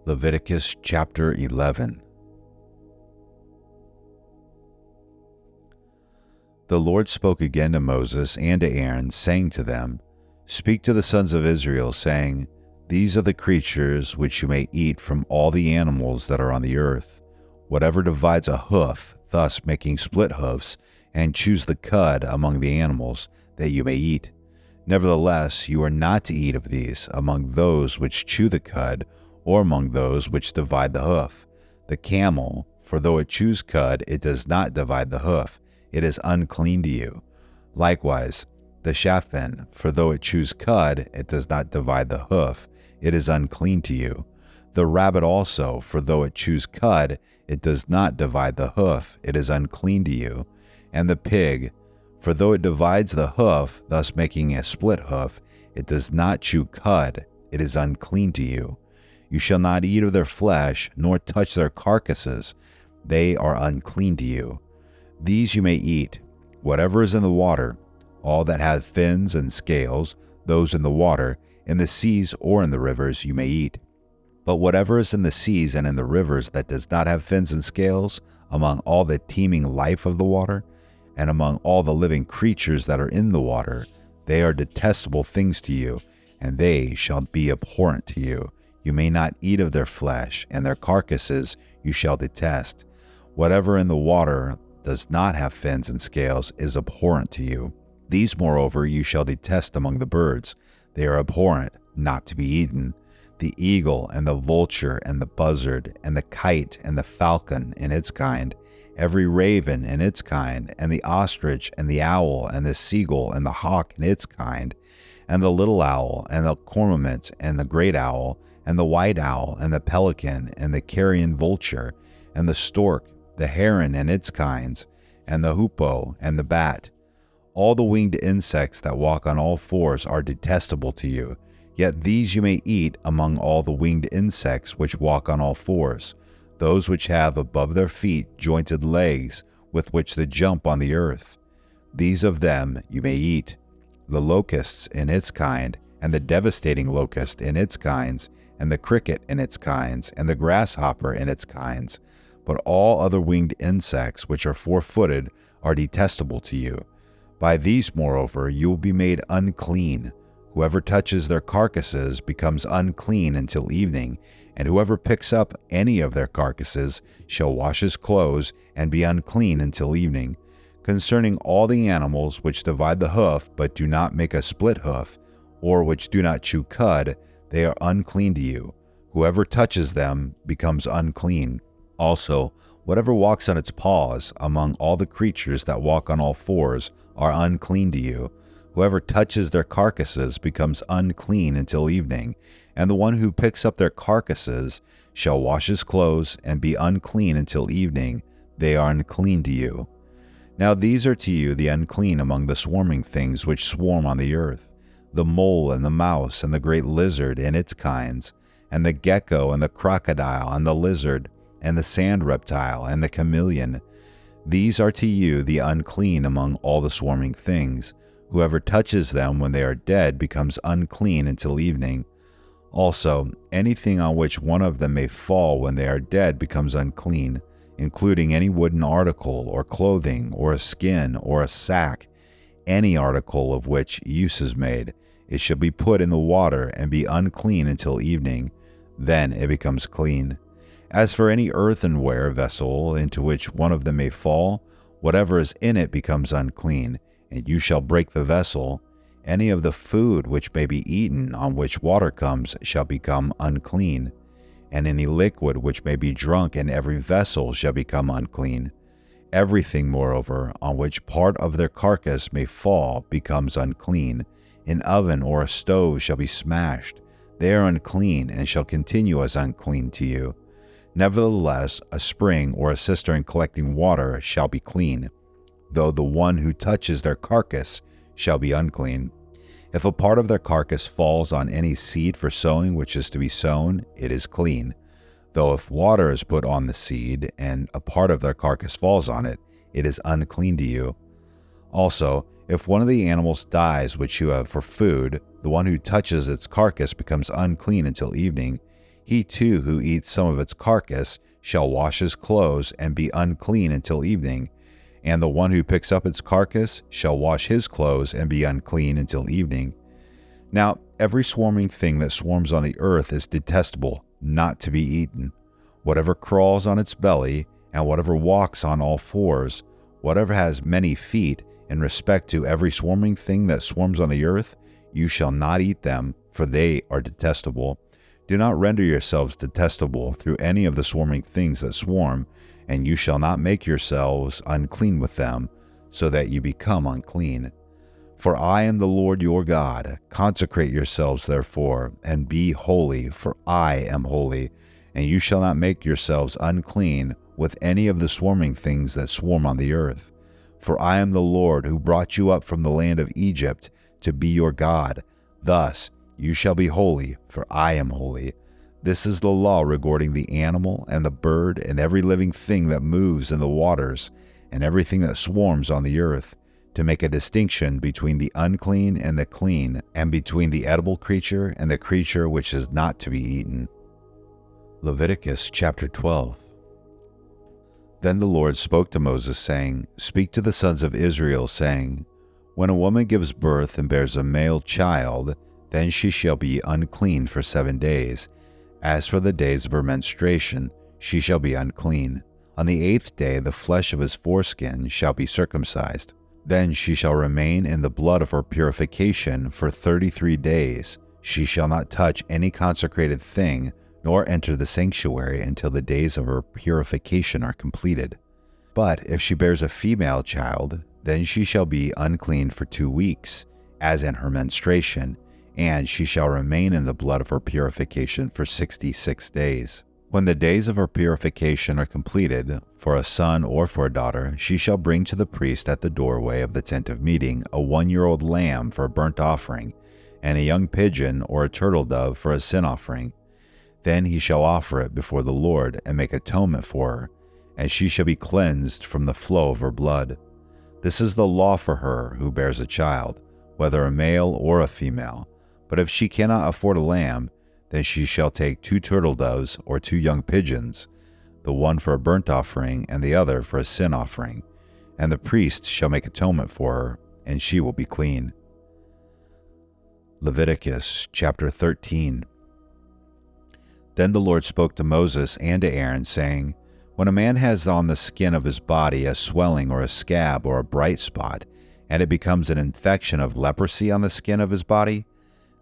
Leviticus chapter 11. The Lord spoke again to Moses and to Aaron, saying to them, Speak to the sons of Israel, saying, These are the creatures which you may eat from all the animals that are on the earth. Whatever divides a hoof, thus making split hoofs, and chews the cud among the animals, that you may eat. Nevertheless, you are not to eat of these among those which chew the cud, or among those which divide the hoof. The camel, for though it chews cud, it does not divide the hoof. It is unclean to you. Likewise, the shaphan, for though it chews cud, it does not divide the hoof. It is unclean to you. The rabbit also, for though it chews cud, it does not divide the hoof. It is unclean to you. And the pig, for though it divides the hoof, thus making a split hoof, it does not chew cud. It is unclean to you. You shall not eat of their flesh, nor touch their carcasses. They are unclean to you. These you may eat, whatever is in the water, all that have fins and scales, those in the water, in the seas or in the rivers you may eat. But whatever is in the seas and in the rivers that does not have fins and scales, among all the teeming life of the water, and among all the living creatures that are in the water, they are detestable things to you, and they shall be abhorrent to you. You may not eat of their flesh, and their carcasses you shall detest. Whatever in the water does not have fins and scales is abhorrent to you. These, moreover, you shall detest among the birds. They are abhorrent, not to be eaten. The eagle and the vulture and the buzzard and the kite and the falcon in its kind, every raven in its kind, and the ostrich and the owl and the seagull and the hawk in its kind, and the little owl and the cormorant and the great owl, and the white owl, and the pelican, and the carrion vulture, and the stork, the heron and its kinds, and the hoopoe, and the bat. All the winged insects that walk on all fours are detestable to you, yet these you may eat among all the winged insects which walk on all fours, those which have above their feet jointed legs with which they jump on the earth. These of them you may eat, the locusts in its kind, and the devastating locust in its kinds, and the cricket in its kinds, and the grasshopper in its kinds. But all other winged insects which are four-footed are detestable to you. By these, moreover, you will be made unclean. Whoever touches their carcasses becomes unclean until evening, and whoever picks up any of their carcasses shall wash his clothes and be unclean until evening. Concerning all the animals which divide the hoof but do not make a split hoof, or which do not chew cud, they are unclean to you. Whoever touches them becomes unclean. Also, whatever walks on its paws among all the creatures that walk on all fours are unclean to you. Whoever touches their carcasses becomes unclean until evening, and the one who picks up their carcasses shall wash his clothes and be unclean until evening. They are unclean to you. Now these are to you the unclean among the swarming things which swarm on the earth, the mole and the mouse and the great lizard and its kinds, and the gecko and the crocodile and the lizard, and the sand reptile and the chameleon. These are to you the unclean among all the swarming things. Whoever touches them when they are dead becomes unclean until evening. Also, anything on which one of them may fall when they are dead becomes unclean, including any wooden article or clothing or a skin or a sack, any article of which use is made. It shall be put in the water and be unclean until evening. Then it becomes clean. As for any earthenware vessel into which one of them may fall, whatever is in it becomes unclean, and you shall break the vessel. Any of the food which may be eaten on which water comes shall become unclean, and any liquid which may be drunk in every vessel shall become unclean. Everything, moreover, on which part of their carcass may fall becomes unclean. An oven or a stove shall be smashed. They are unclean, and shall continue as unclean to you. Nevertheless, a spring or a cistern collecting water shall be clean, though the one who touches their carcass shall be unclean. If a part of their carcass falls on any seed for sowing which is to be sown, it is clean. Though if water is put on the seed, and a part of their carcass falls on it, it is unclean to you. Also, if one of the animals dies which you have for food, the one who touches its carcass becomes unclean until evening. He too who eats some of its carcass shall wash his clothes and be unclean until evening, and the one who picks up its carcass shall wash his clothes and be unclean until evening. Now every swarming thing that swarms on the earth is detestable, not to be eaten. Whatever crawls on its belly, and whatever walks on all fours, whatever has many feet, in respect to every swarming thing that swarms on the earth, you shall not eat them, for they are detestable. Do not render yourselves detestable through any of the swarming things that swarm, and you shall not make yourselves unclean with them, so that you become unclean. For I am the Lord your God. Consecrate yourselves therefore, and be holy, for I am holy. And you shall not make yourselves unclean with any of the swarming things that swarm on the earth. For I am the Lord who brought you up from the land of Egypt to be your God. Thus you shall be holy, for I am holy. This is the law regarding the animal and the bird and every living thing that moves in the waters and everything that swarms on the earth, to make a distinction between the unclean and the clean, and between the edible creature and the creature which is not to be eaten. Leviticus chapter 12. Then the Lord spoke to Moses, saying, Speak to the sons of Israel, saying, When a woman gives birth and bears a male child, then she shall be unclean for 7 days. As for the days of her menstruation, she shall be unclean. On the 8th day the flesh of his foreskin shall be circumcised. Then she shall remain in the blood of her purification for 33 days. She shall not touch any consecrated thing, nor enter the sanctuary until the days of her purification are completed. But if she bears a female child, then she shall be unclean for 2 weeks, as in her menstruation, and she shall remain in the blood of her purification for 66 days. When the days of her purification are completed, for a son or for a daughter, she shall bring to the priest at the doorway of the tent of meeting a 1-year-old lamb for a burnt offering, and a young pigeon or a turtle dove for a sin offering. Then he shall offer it before the Lord and make atonement for her, and she shall be cleansed from the flow of her blood. This is the law for her who bears a child, whether a male or a female. But if she cannot afford a lamb, then she shall take 2 turtle doves or 2 young pigeons, the one for a burnt offering and the other for a sin offering, and the priest shall make atonement for her, and she will be clean. Leviticus chapter 13. Then the Lord spoke to Moses and to Aaron, saying, When a man has on the skin of his body a swelling or a scab or a bright spot, and it becomes an infection of leprosy on the skin of his body,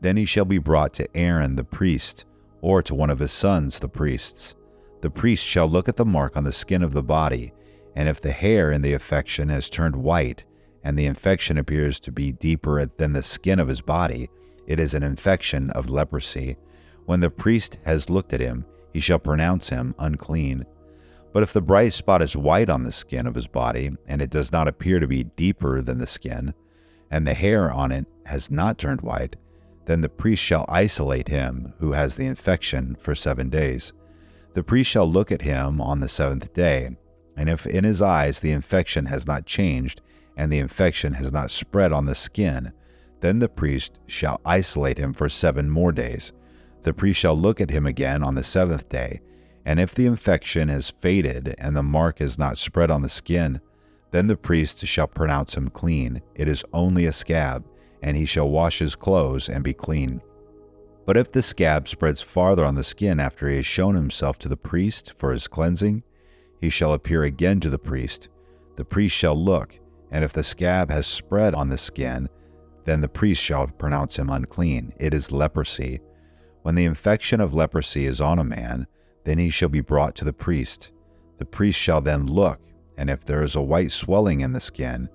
then he shall be brought to Aaron the priest, or to one of his sons the priests. The priest shall look at the mark on the skin of the body, and if the hair in the affection has turned white, and the infection appears to be deeper than the skin of his body, it is an infection of leprosy. When the priest has looked at him, he shall pronounce him unclean. But if the bright spot is white on the skin of his body, and it does not appear to be deeper than the skin, and the hair on it has not turned white, then the priest shall isolate him who has the infection for 7 days. The priest shall look at him on the 7th day, and if in his eyes the infection has not changed, and the infection has not spread on the skin, then the priest shall isolate him for 7 more days. The priest shall look at him again on the 7th day, and if the infection has faded and the mark is not spread on the skin, then the priest shall pronounce him clean. It is only a scab, and he shall wash his clothes and be clean. But if the scab spreads farther on the skin after he has shown himself to the priest for his cleansing, he shall appear again to the priest. The priest shall look, and if the scab has spread on the skin, then the priest shall pronounce him unclean. It is leprosy. When the infection of leprosy is on a man, then he shall be brought to the priest. The priest shall then look, and if there is a white swelling in the skin,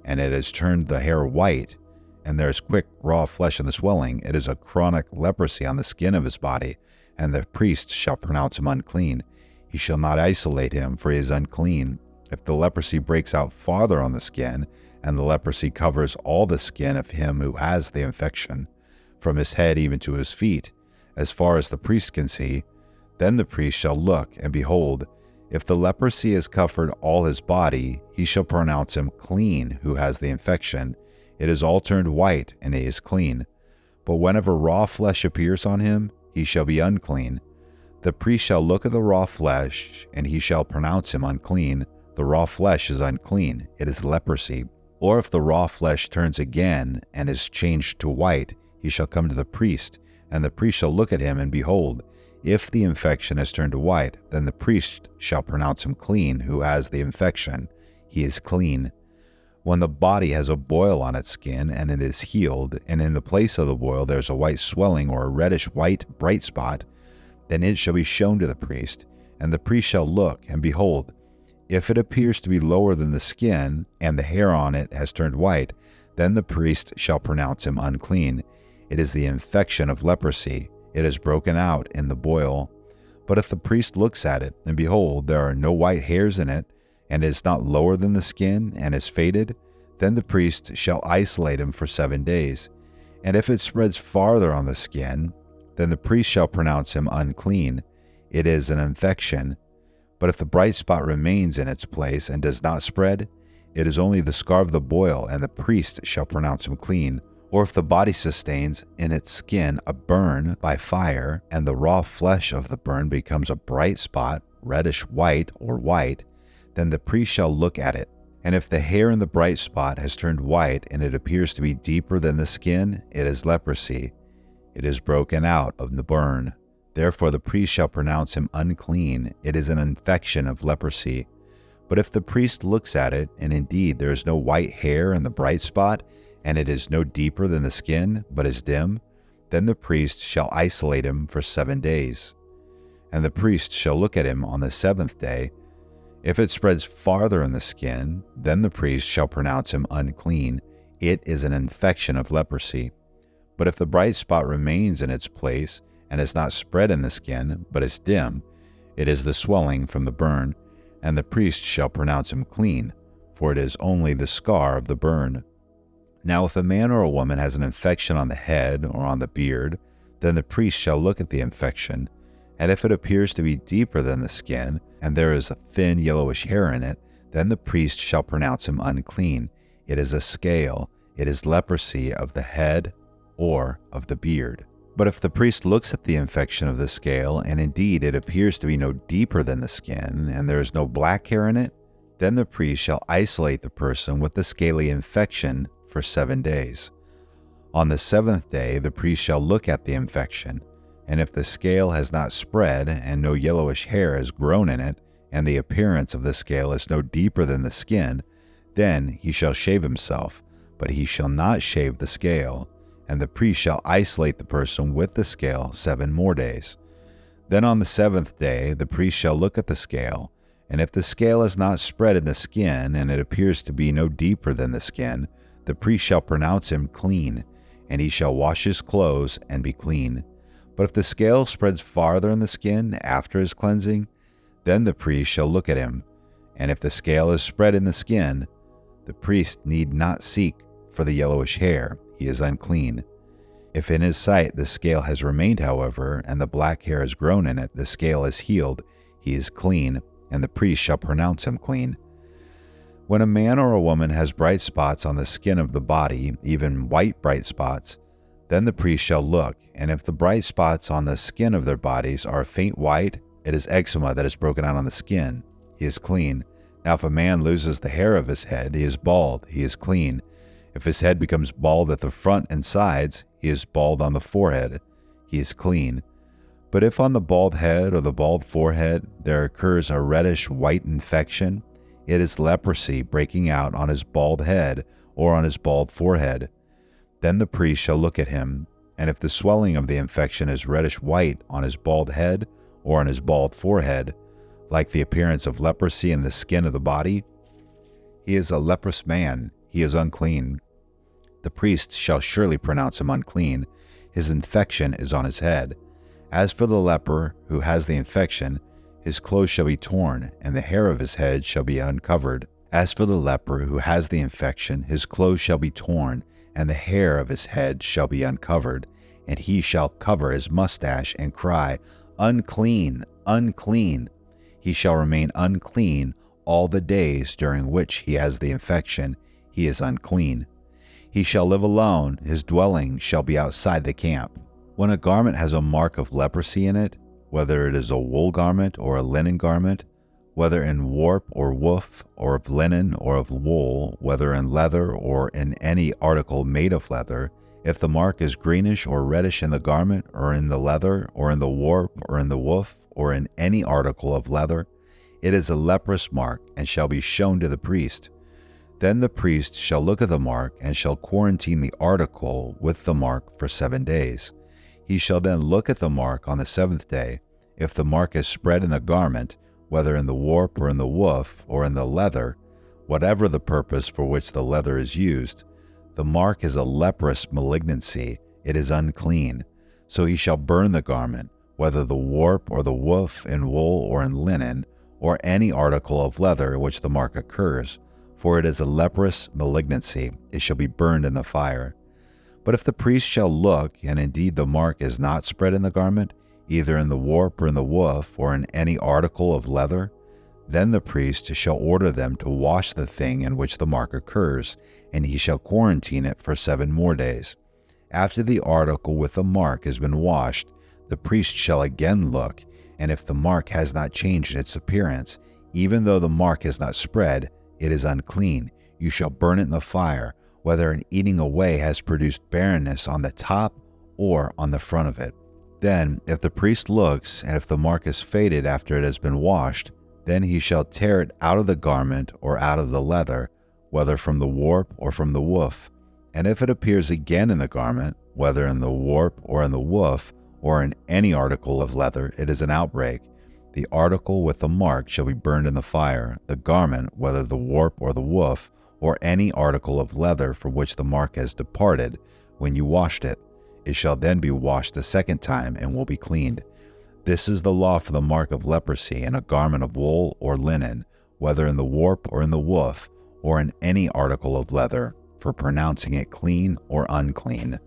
and it has turned the hair white, and there is quick raw flesh in the swelling, it is a chronic leprosy on the skin of his body, and the priest shall pronounce him unclean. He shall not isolate him, for he is unclean. If the leprosy breaks out farther on the skin, and the leprosy covers all the skin of him who has the infection, from his head even to his feet, as far as the priest can see, then the priest shall look, and behold, if the leprosy has covered all his body, he shall pronounce him clean who has the infection. It is all turned white, and he is clean. But whenever raw flesh appears on him, he shall be unclean. The priest shall look at the raw flesh, and he shall pronounce him unclean. The raw flesh is unclean, it is leprosy. Or if the raw flesh turns again and is changed to white, he shall come to the priest, and the priest shall look at him, and behold, if the infection has turned to white, then the priest shall pronounce him clean who has the infection. He is clean. When the body has a boil on its skin, and it is healed, and in the place of the boil there is a white swelling or a reddish-white bright spot, then it shall be shown to the priest, and the priest shall look, and behold, if it appears to be lower than the skin, and the hair on it has turned white, then the priest shall pronounce him unclean. It is the infection of leprosy. It is broken out in the boil. But if the priest looks at it, and behold, there are no white hairs in it, and it is not lower than the skin, and is faded, then the priest shall isolate him for 7 days. And if it spreads farther on the skin, then the priest shall pronounce him unclean. It is an infection. But if the bright spot remains in its place and does not spread, it is only the scar of the boil, and the priest shall pronounce him clean. Or if the body sustains in its skin a burn by fire, and the raw flesh of the burn becomes a bright spot, reddish white or white, then the priest shall look at it. And if the hair in the bright spot has turned white, and it appears to be deeper than the skin, it is leprosy. It is broken out of the burn. Therefore the priest shall pronounce him unclean. It is an infection of leprosy. But if the priest looks at it, and indeed there is no white hair in the bright spot, and it is no deeper than the skin, but is dim, then the priest shall isolate him for 7 days. And the priest shall look at him on the 7th day. If it spreads farther in the skin, then the priest shall pronounce him unclean. It is an infection of leprosy. But if the bright spot remains in its place, and is not spread in the skin, but is dim, it is the swelling from the burn, and the priest shall pronounce him clean, for it is only the scar of the burn. Now if a man or a woman has an infection on the head or on the beard, then the priest shall look at the infection, and if it appears to be deeper than the skin, and there is a thin yellowish hair in it, then the priest shall pronounce him unclean. It is a scale. It is leprosy of the head or of the beard. But if the priest looks at the infection of the scale, and indeed it appears to be no deeper than the skin, and there is no black hair in it, then the priest shall isolate the person with the scaly infection for 7 days. On the 7th day the priest shall look at the infection, and if the scale has not spread, and no yellowish hair has grown in it, and the appearance of the scale is no deeper than the skin, then he shall shave himself, but he shall not shave the scale. And the priest shall isolate the person with the scale 7 more days. Then on the 7th day the priest shall look at the scale, and if the scale has not spread in the skin, and it appears to be no deeper than the skin, the priest shall pronounce him clean, and he shall wash his clothes and be clean. But if the scale spreads farther in the skin after his cleansing, then the priest shall look at him, and if the scale is spread in the skin, the priest need not seek for the yellowish hair. He is unclean. If in his sight the scale has remained, however, and the black hair has grown in it, the scale is healed, he is clean, and the priest shall pronounce him clean. When a man or a woman has bright spots on the skin of the body, even white bright spots, then the priest shall look, and if the bright spots on the skin of their bodies are faint white, it is eczema that is broken out on the skin. He is clean. Now if a man loses the hair of his head, he is bald, he is clean. If his head becomes bald at the front and sides, he is bald on the forehead. He is clean. But if on the bald head or the bald forehead there occurs a reddish white infection, it is leprosy breaking out on his bald head or on his bald forehead. Then the priest shall look at him, and if the swelling of the infection is reddish white on his bald head or on his bald forehead, like the appearance of leprosy in the skin of the body, he is a leprous man. He is unclean. The priest shall surely pronounce him unclean. His infection is on his head. As for the leper who has the infection, his clothes shall be torn, and the hair of his head shall be uncovered. As for the leper who has the infection, his clothes shall be torn, and the hair of his head shall be uncovered. And he shall cover his mustache and cry, Unclean, unclean. He shall remain unclean all the days during which he has the infection. He is unclean. He shall live alone. His dwelling shall be outside the camp. When a garment has a mark of leprosy in it, whether it is a wool garment or a linen garment, whether in warp or woof, or of linen or of wool, whether in leather or in any article made of leather, if the mark is greenish or reddish in the garment, or in the leather, or in the warp, or in the woof, or in any article of leather, it is a leprous mark, and shall be shown to the priest. Then the priest shall look at the mark, and shall quarantine the article with the mark for 7 days. He shall then look at the mark on the 7th day. If the mark is spread in the garment, whether in the warp or in the woof, or in the leather, whatever the purpose for which the leather is used, the mark is a leprous malignancy, it is unclean. So he shall burn the garment, whether the warp or the woof, in wool or in linen, or any article of leather in which the mark occurs, for it is a leprous malignancy, it shall be burned in the fire. But if the priest shall look, and indeed the mark is not spread in the garment, either in the warp or in the woof, or in any article of leather, then the priest shall order them to wash the thing in which the mark occurs, and he shall quarantine it for 7 more days. After the article with the mark has been washed, the priest shall again look, and if the mark has not changed its appearance, even though the mark is not spread, it is unclean. You shall burn it in the fire, whether in eating away has produced barrenness on the top or on the front of it. Then, if the priest looks, and if the mark is faded after it has been washed, then he shall tear it out of the garment or out of the leather, whether from the warp or from the woof. And if it appears again in the garment, whether in the warp or in the woof, or in any article of leather, it is an outbreak. The article with the mark shall be burned in the fire, the garment, whether the warp or the woof, or any article of leather from which the mark has departed, when you washed it. It shall then be washed the 2nd time and will be cleaned. This is the law for the mark of leprosy in a garment of wool or linen, whether in the warp or in the woof, or in any article of leather, for pronouncing it clean or unclean.